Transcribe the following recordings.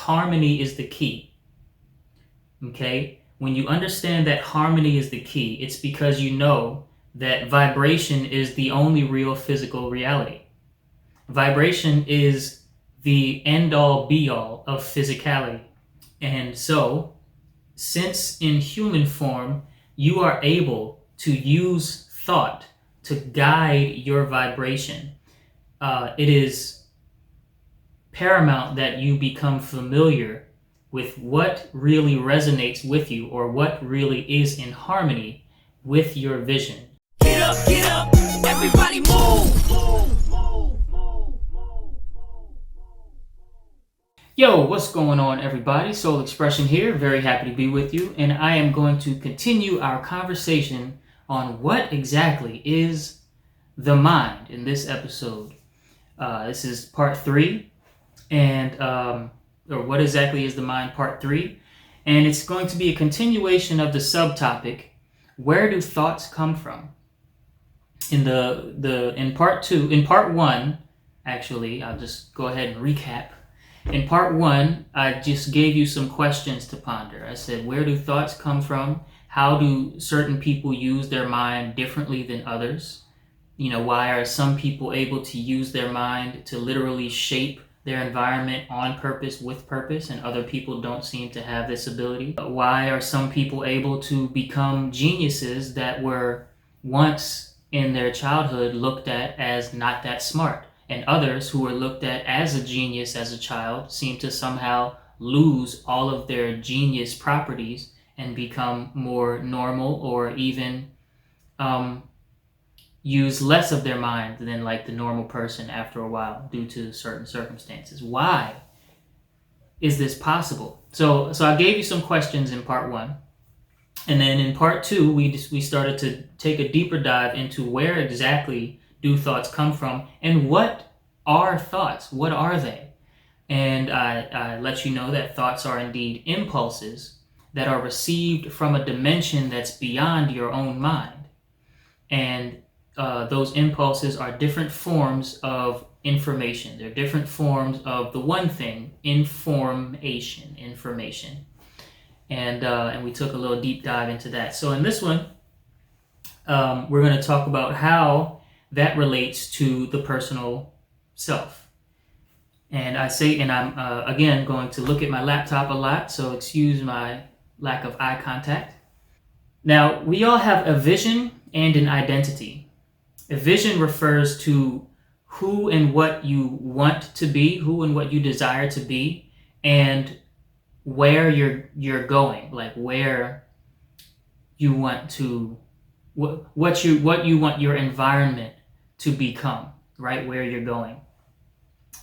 harmony is the key. Okay? When you understand that harmony is the key, it's because you know that vibration is the only real physical reality. Vibration is the end-all be-all of physicality. And so, since in human form you are able to use thought to guide your vibration, it is paramount that you become familiar with what really resonates with you, or what really is in harmony with your vision. Get up, everybody move! Yo, what's going on, everybody? Soul Expression here, very happy to be with you, and I am going to continue our conversation on what exactly is the mind in this episode. This is part 3, and or what exactly is the mind, part 3, and it's going to be a continuation of the subtopic, where do thoughts come from? In part 1, actually, I'll just go ahead and recap. In part 1, I just gave you some questions to ponder. I said, where do thoughts come from? How do certain people use their mind differently than others? Why are some people able to use their mind to literally shape their environment on purpose, with purpose, and other people don't seem to have this ability? Why are some people able to become geniuses that were once in their childhood looked at as not that smart? And others who were looked at as a genius as a child seem to somehow lose all of their genius properties and become more normal, or even use less of their mind than like the normal person after a while due to certain circumstances. Why is this possible? So I gave you some questions in part 1. And then in part 2, we started to take a deeper dive into where exactly do thoughts come from, and what are thoughts? What are they? And I let you know that thoughts are indeed impulses that are received from a dimension that's beyond your own mind. And those impulses are different forms of information. They're different forms of the one thing, information. And we took a little deep dive into that. So in this one, we're going to talk about how that relates to the personal self. And I'm again going to look at my laptop a lot, so excuse my lack of eye contact. Now, we all have a vision and an identity. A vision refers to who and what you want to be, who and what you desire to be, and where you're going, like where you want to, what you want your environment to become, right? Where you're going.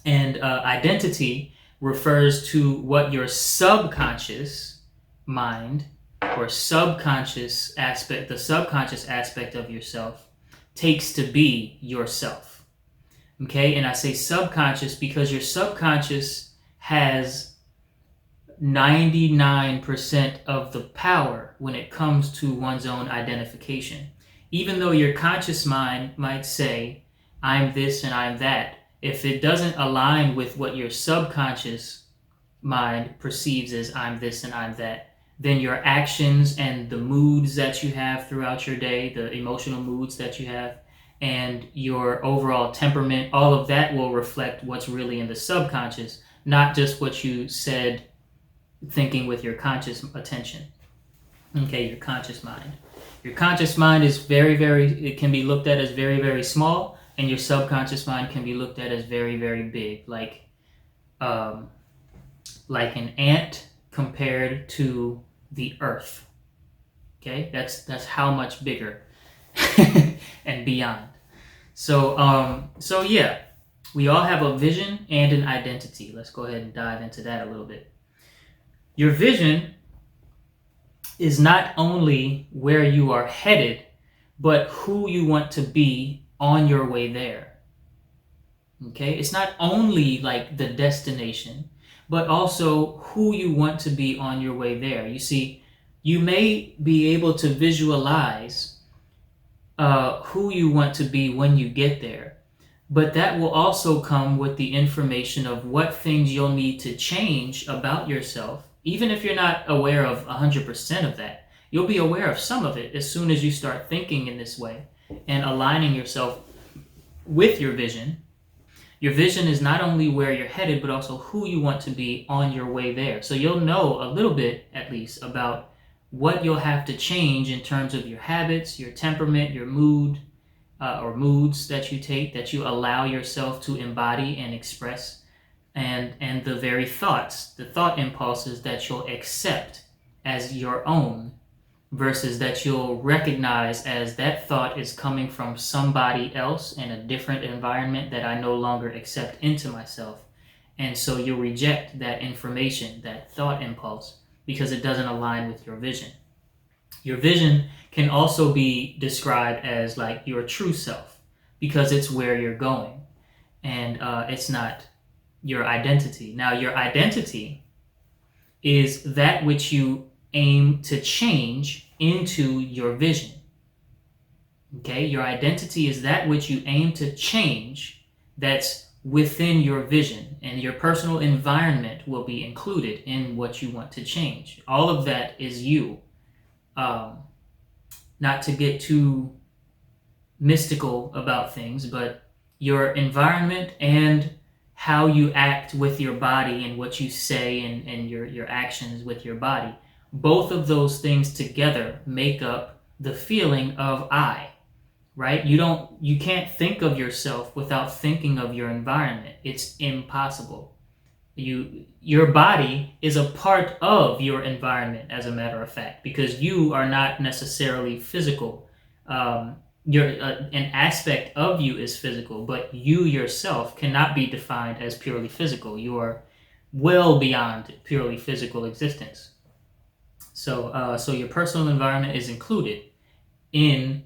And identity refers to what your subconscious mind, or the subconscious aspect of yourself takes to be yourself. Okay, and I say subconscious because your subconscious has 99% of the power when it comes to one's own identification. Even though your conscious mind might say, I'm this and I'm that, if it doesn't align with what your subconscious mind perceives as I'm this and I'm that, then your actions and the moods that you have throughout your day, the emotional moods that you have, and your overall temperament, all of that will reflect what's really in the subconscious, not just what you said thinking with your conscious attention. Okay, your conscious mind. Your conscious mind is it can be looked at as very, very small, and your subconscious mind can be looked at as very, very big, like an ant compared to the earth. Okay, that's how much bigger and beyond. So yeah, we all have a vision and an identity. Let's go ahead and dive into that a little bit. Your vision is not only where you are headed, but who you want to be on your way there. Okay? It's not only like the destination, but also who you want to be on your way there. You see, you may be able to visualize who you want to be when you get there, But that will also come with the information of what things you'll need to change about yourself. Even if you're not aware of 100% of that, you'll be aware of some of it as soon as you start thinking in this way and aligning yourself with your vision. Your vision is not only where you're headed, but also who you want to be on your way there. So you'll know a little bit, at least, about what you'll have to change in terms of your habits, your temperament, your mood, or moods that you take, that you allow yourself to embody and express, and the very thoughts, the thought impulses that you'll accept as your own, versus that you'll recognize as that thought is coming from somebody else in a different environment that I no longer accept into myself. And so you'll reject that information, that thought impulse, because it doesn't align with your vision. Your vision can also be described as like your true self, because it's where you're going, and it's not your identity. Now, your identity is that which you aim to change into your vision. Okay, your identity is that which you aim to change that's within your vision, and your personal environment will be included in what you want to change. All of that is you. Not to get too mystical about things, but your environment and how you act with your body and what you say, and your actions with your body, both of those things together make up the feeling of I, right? You can't think of yourself without thinking of your environment. It's impossible. Your body is a part of your environment, as a matter of fact, because you are not necessarily physical. An aspect of you is physical, but you yourself cannot be defined as purely physical. You are well beyond purely physical existence. So your personal environment is included in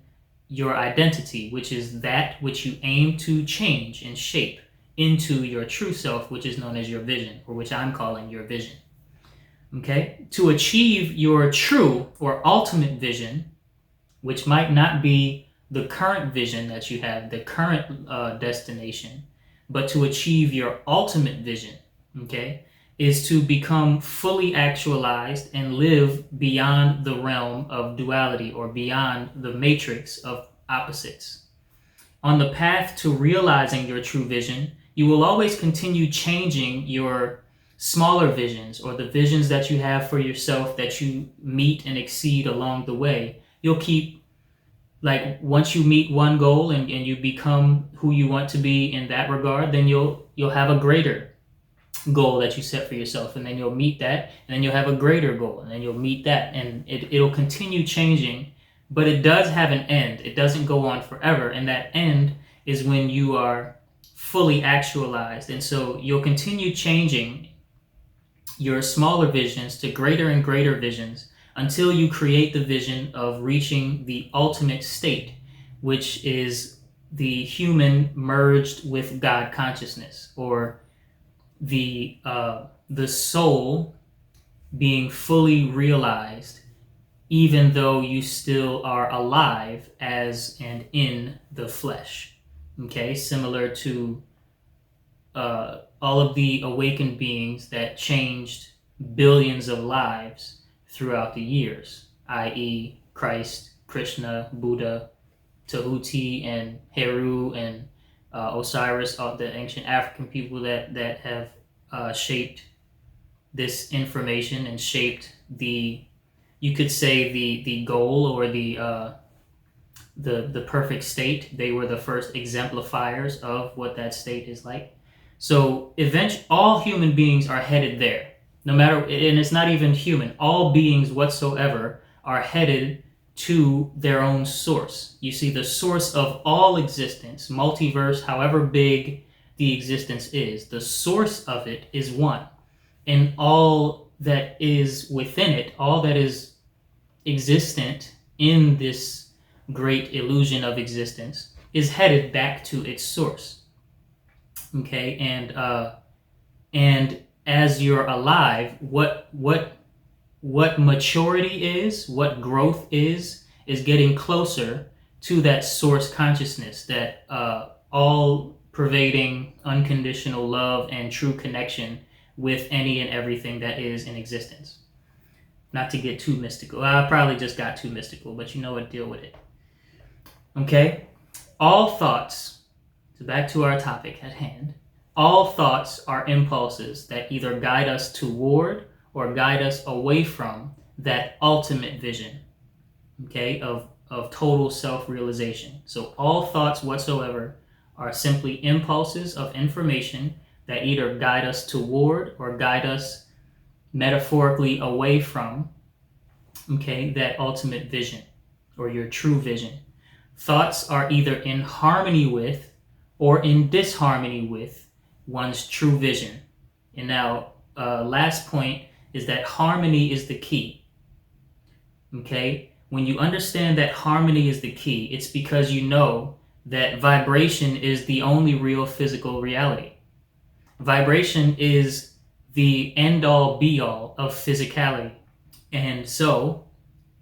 your identity, which is that which you aim to change and shape into your true self, which is known as your vision, or which I'm calling your vision. Okay? To achieve your true or ultimate vision, which might not be the current vision that you have, the current destination, but to achieve your ultimate vision, okay, is to become fully actualized and live beyond the realm of duality, or beyond the matrix of opposites. On the path to realizing your true vision, you will always continue changing your smaller visions, or the visions that you have for yourself that you meet and exceed along the way. You'll keep, like, once you meet one goal and you become who you want to be in that regard, then you'll have a greater goal that you set for yourself, and then you'll meet that, and then you'll have a greater goal, and then you'll meet that, and it'll continue changing. But it does have an end. It doesn't go on forever, and that end is when you are fully actualized. And so you'll continue changing your smaller visions to greater and greater visions until you create the vision of reaching the ultimate state, which is the human merged with God consciousness, or the soul being fully realized, even though you still are alive as and in the flesh. Okay, similar to all of the awakened beings that changed billions of lives throughout the years, i.e. Christ, Krishna, Buddha, Tahuti, and Heru, and Osiris, all the ancient African people that have shaped this information and shaped you could say the goal, or the perfect state. They were the first exemplifiers of what that state is like. So eventually, all human beings are headed there. No matter, and it's not even human. All beings whatsoever are headed to their own source. You see, the source of all existence, multiverse, however big the existence is, the source of it is one. And all that is within it, all that is existent in this great illusion of existence, is headed back to its source. Okay, and as you're alive, what maturity is, what growth is getting closer to that source consciousness that all pervading, unconditional love and true connection with any and everything that is in existence. Not to get too mystical. I probably just got too mystical, but you know what? Deal with it. Okay? All thoughts, so back to our topic at hand, all thoughts are impulses that either guide us toward or guide us away from that ultimate vision, okay, of total self-realization. So all thoughts whatsoever are simply impulses of information that either guide us toward or guide us metaphorically away from, okay, that ultimate vision or your true vision. Thoughts are either in harmony with or in disharmony with one's true vision. And now, last point is that harmony is the key. Okay? When you understand that harmony is the key, it's because you know that vibration is the only real physical reality. Vibration is the end-all be-all of physicality. And so,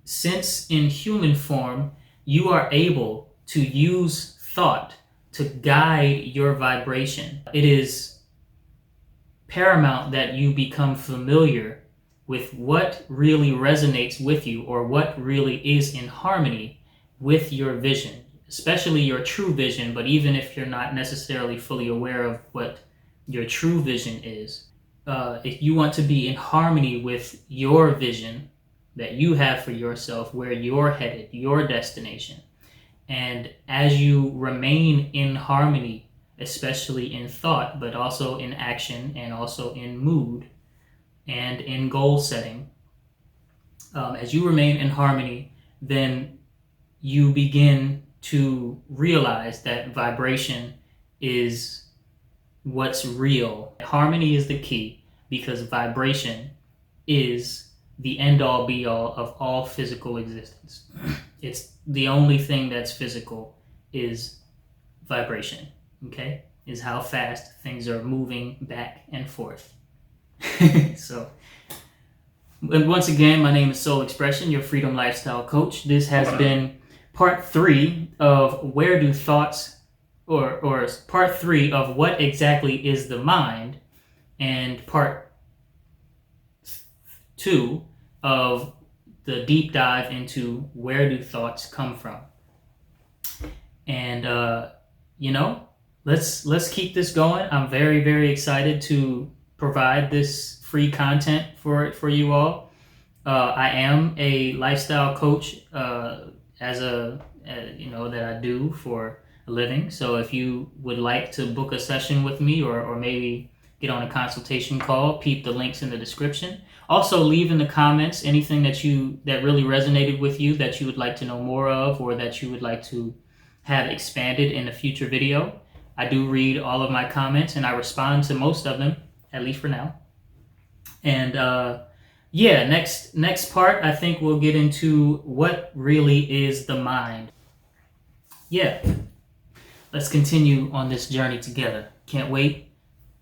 since in human form, you are able to use thought to guide your vibration, it is paramount that you become familiar with what really resonates with you or what really is in harmony with your vision, especially your true vision. But even if you're not necessarily fully aware of what your true vision is, if you want to be in harmony with your vision that you have for yourself, where you're headed, your destination, and as you remain in harmony, especially in thought, but also in action and also in mood and in goal setting, as you remain in harmony, then you begin to realize that vibration is what's real. Harmony is the key because vibration is the end-all be-all of all physical existence. It's the only thing that's physical is vibration, okay? Is how fast things are moving back and forth. So, and once again, my name is Soul Expression, your freedom lifestyle coach. This has been part 3 of where do thoughts, or part 3 of what exactly is the mind, and part 2 of the deep dive into where do thoughts come from. And let's keep this going. I'm very, very excited to provide this free content for you all. I am a lifestyle coach that I do for a living. So if you would like to book a session with me or maybe get on a consultation call, peep the links in the description. Also, leave in the comments anything that really resonated with you that you would like to know more of or that you would like to have expanded in a future video. I do read all of my comments and I respond to most of them, at least for now. And next part, I think we'll get into what really is the mind. Yeah, let's continue on this journey together. Can't wait.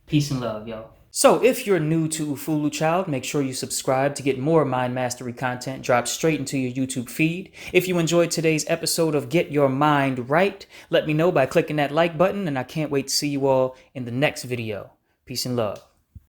Peace and love, y'all. So if you're new to Ufulu Child, make sure you subscribe to get more mind mastery content dropped straight into your YouTube feed. If you enjoyed today's episode of Get Your Mind Right, let me know by clicking that like button, and I can't wait to see you all in the next video. Peace and love.